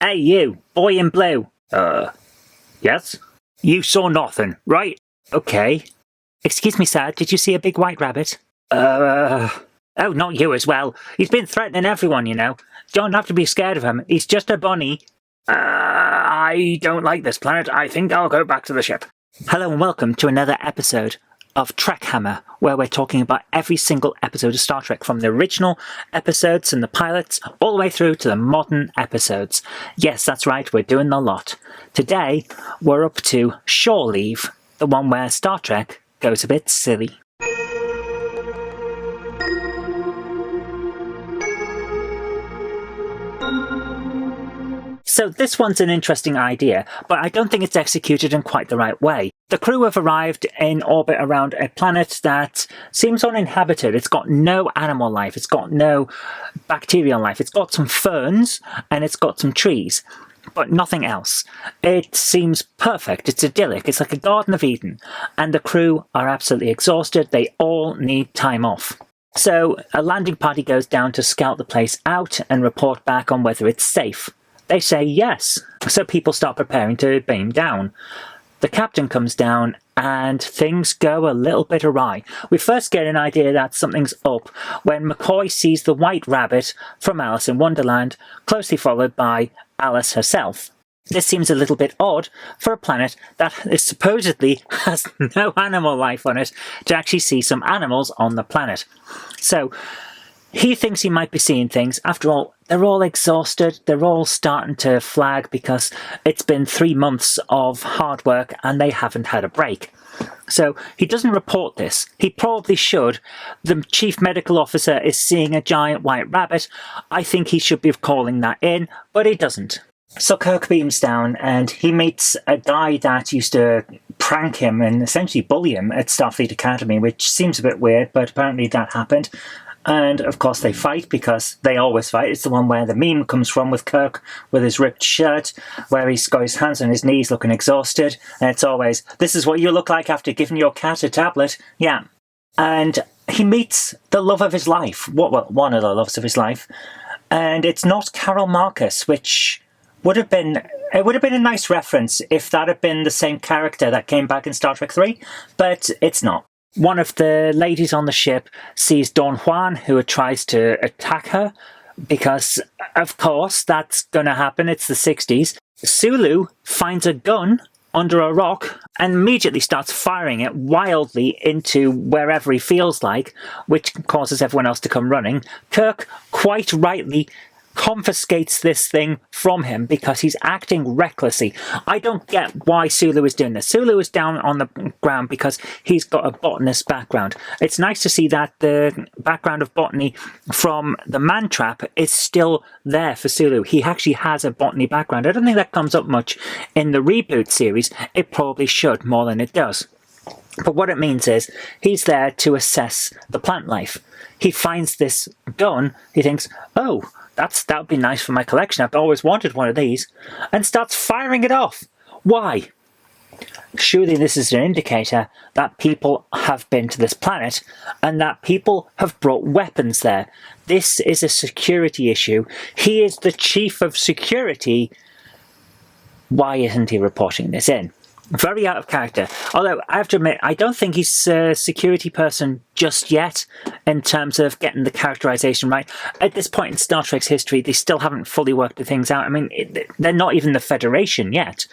Hey, you, boy in blue. Yes? You saw nothing, right? Okay. Excuse me, sir, did you see a big white rabbit? Oh, not you as well. He's been threatening everyone, you know. Don't have to be scared of him. He's just a bunny. I don't like this planet. I think I'll go back to the ship. Hello and welcome to another episode of Trek Hammer, where we're talking about every single episode of Star Trek, from the original episodes and the pilots, all the way through to the modern episodes. Yes, that's right, we're doing the lot. Today, we're up to Shore Leave, the one where Star Trek goes a bit silly. So this one's an interesting idea, but I don't think it's executed in quite the right way. The crew have arrived in orbit around a planet that seems uninhabited. It's got no animal life, it's got no bacterial life. It's got some ferns and it's got some trees, but nothing else. It seems perfect, it's idyllic, it's like a Garden of Eden, and the crew are absolutely exhausted. They all need time off. So a landing party goes down to scout the place out and report back on whether it's safe. They say yes, so people start preparing to beam down. The captain comes down and things go a little bit awry. We first get an idea that something's up when McCoy sees the white rabbit from Alice in Wonderland, closely followed by Alice herself. This seems a little bit odd for a planet that is supposedly has no animal life on it to actually see some animals on the planet. So he thinks he might be seeing things. After all, they're all exhausted. They're all starting to flag because it's been 3 months of hard work and they haven't had a break. So he doesn't report this. He probably should. The chief medical officer is seeing a giant white rabbit. I think he should be calling that in, but he doesn't. So Kirk beams down and he meets a guy that used to prank him and essentially bully him at Starfleet Academy, which seems a bit weird, but apparently that happened. And of course they fight, because they always fight. It's the one where the meme comes from, with Kirk with his ripped shirt, where he's got his hands on his knees looking exhausted. And it's always, this is what you look like after giving your cat a tablet. Yeah. And he meets the love of his life. Well, one of the loves of his life. And it's not Carol Marcus, which would have been a nice reference if that had been the same character that came back in Star Trek 3, but it's not. One of the ladies on the ship sees Don Juan, who tries to attack her, because, of course, that's going to happen. It's the 60s. Sulu finds a gun under a rock and immediately starts firing it wildly into wherever he feels like, which causes everyone else to come running. Kirk, quite rightly, confiscates this thing from him because he's acting recklessly. I don't get why Sulu is doing this. Sulu is down on the ground because he's got a botanist background. It's nice to see that the background of botany from the Man Trap is still there for Sulu. He actually has a botany background. I don't think that comes up much in the reboot series. It probably should, more than it does. But what it means is he's there to assess the plant life. He finds this gun. He thinks, oh, that would be nice for my collection. I've always wanted one of these. And starts firing it off. Why? Surely this is an indicator that people have been to this planet and that people have brought weapons there. This is a security issue. He is the chief of security. Why isn't he reporting this in? Very out of character. Although, I have to admit, I don't think he's a security person just yet, in terms of getting the characterization right. At this point in Star Trek's history, they still haven't fully worked the things out. I mean, they're not even the Federation yet.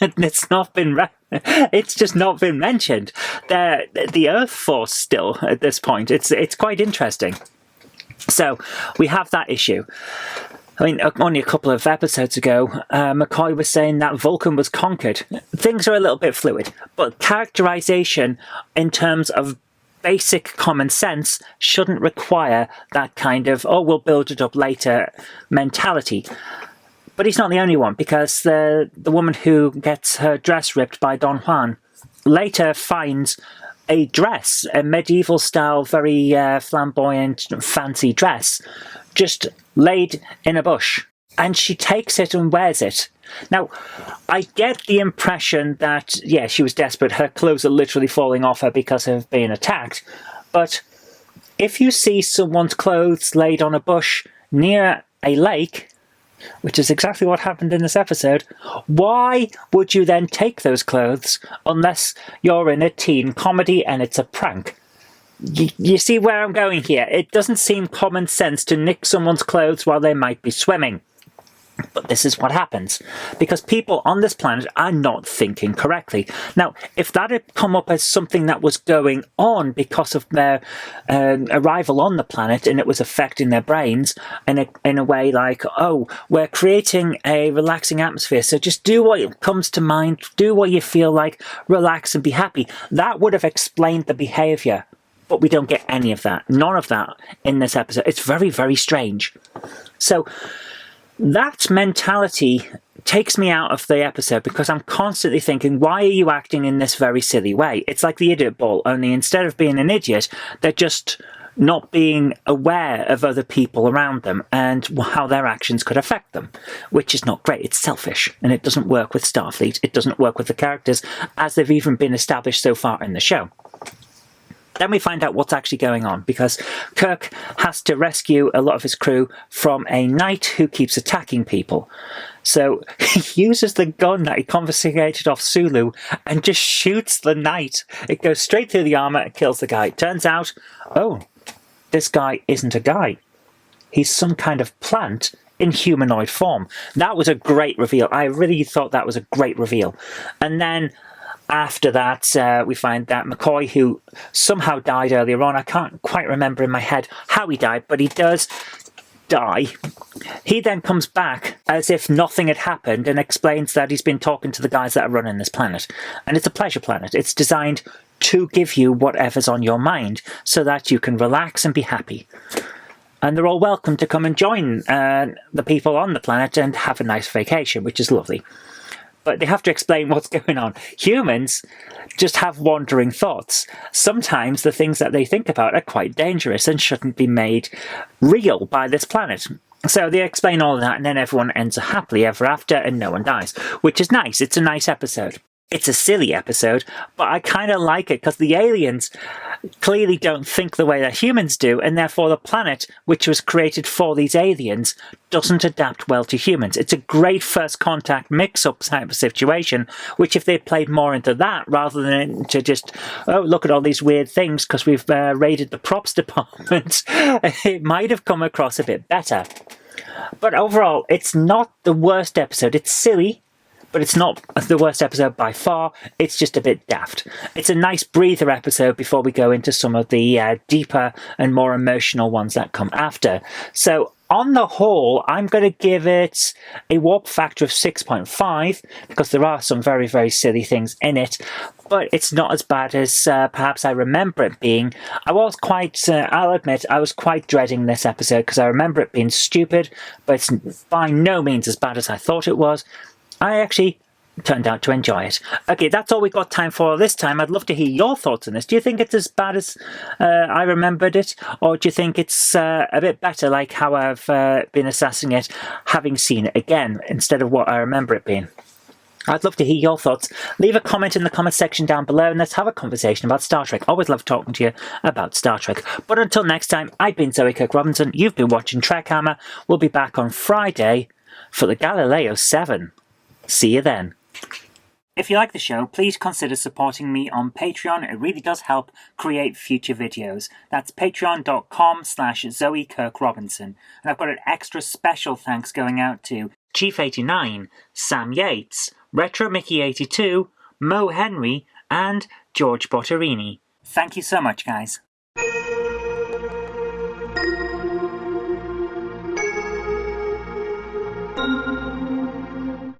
It's just not been mentioned. They're the Earth Force still at this point. It's quite interesting. So, we have that issue. I mean, only a couple of episodes ago, McCoy was saying that Vulcan was conquered. Things are a little bit fluid, but characterization in terms of basic common sense shouldn't require that kind of, oh, we'll build it up later mentality. But he's not the only one, because the woman who gets her dress ripped by Don Juan later finds a dress, a medieval style, very flamboyant, fancy dress, just laid in a bush. And she takes it and wears it. Now, I get the impression that, yeah, she was desperate. Her clothes are literally falling off her because of being attacked. But if you see someone's clothes laid on a bush near a lake, which is exactly what happened in this episode, why would you then take those clothes unless you're in a teen comedy and it's a prank? You see where I'm going here? It doesn't seem common sense to nick someone's clothes while they might be swimming. But this is what happens, because people on this planet are not thinking correctly. Now, if that had come up as something that was going on because of their arrival on the planet and it was affecting their brains in a way like, oh, we're creating a relaxing atmosphere, so just do what comes to mind, do what you feel like, relax and be happy, that would have explained the behaviour. But we don't get any of that, none of that in this episode. It's very, very strange. So that mentality takes me out of the episode because I'm constantly thinking, why are you acting in this very silly way? It's like the idiot ball, only instead of being an idiot, they're just not being aware of other people around them and how their actions could affect them, which is not great. It's selfish, and it doesn't work with Starfleet. It doesn't work with the characters as they've even been established so far in the show. Then we find out what's actually going on, because Kirk has to rescue a lot of his crew from a knight who keeps attacking people. So he uses the gun that he confiscated off Sulu and just shoots the knight. It goes straight through the armor and kills the guy. It turns out, oh, this guy isn't a guy. He's some kind of plant in humanoid form. That was a great reveal. I really thought that was a great reveal. And then after that, we find that McCoy, who somehow died earlier on, I can't quite remember in my head how he died, but he does die. He then comes back as if nothing had happened and explains that he's been talking to the guys that are running this planet. And it's a pleasure planet. It's designed to give you whatever's on your mind so that you can relax and be happy. And they're all welcome to come and join the people on the planet and have a nice vacation, which is lovely. But they have to explain what's going on. Humans just have wandering thoughts. Sometimes the things that they think about are quite dangerous and shouldn't be made real by this planet. So they explain all of that, and then everyone ends happily ever after and no one dies, which is nice. It's a nice episode. It's a silly episode, but I kind of like it because the aliens clearly don't think the way that humans do, and therefore the planet, which was created for these aliens, doesn't adapt well to humans. It's a great first contact mix-up type of situation, which if they played more into that rather than to just, oh, look at all these weird things because we've raided the props department, it might have come across a bit better. But overall, it's not the worst episode. It's silly, but it's not the worst episode by far. It's just a bit daft. It's a nice breather episode before we go into some of the deeper and more emotional ones that come after. So on the whole, I'm going to give it a warp factor of 6.5 because there are some very, very silly things in it. But it's not as bad as perhaps I remember it being. I was quite, I'll admit, I was quite dreading this episode because I remember it being stupid, but it's by no means as bad as I thought it was. I actually turned out to enjoy it. Okay, that's all we've got time for this time. I'd love to hear your thoughts on this. Do you think it's as bad as I remembered it? Or do you think it's a bit better, like how I've been assessing it, having seen it again, instead of what I remember it being? I'd love to hear your thoughts. Leave a comment in the comment section down below and let's have a conversation about Star Trek. Always love talking to you about Star Trek. But until next time, I've been Zoe Kirk-Robinson. You've been watching Trek Hammer. We'll be back on Friday for the Galileo 7. See you then. If you like the show, please consider supporting me on Patreon. It really does help create future videos. That's patreon.com/Zoe Kirk-Robinson. And I've got an extra special thanks going out to Chief89, Sam Yates, Retro Mickey 82, Mo Henry, and George Botterini. Thank you so much, guys.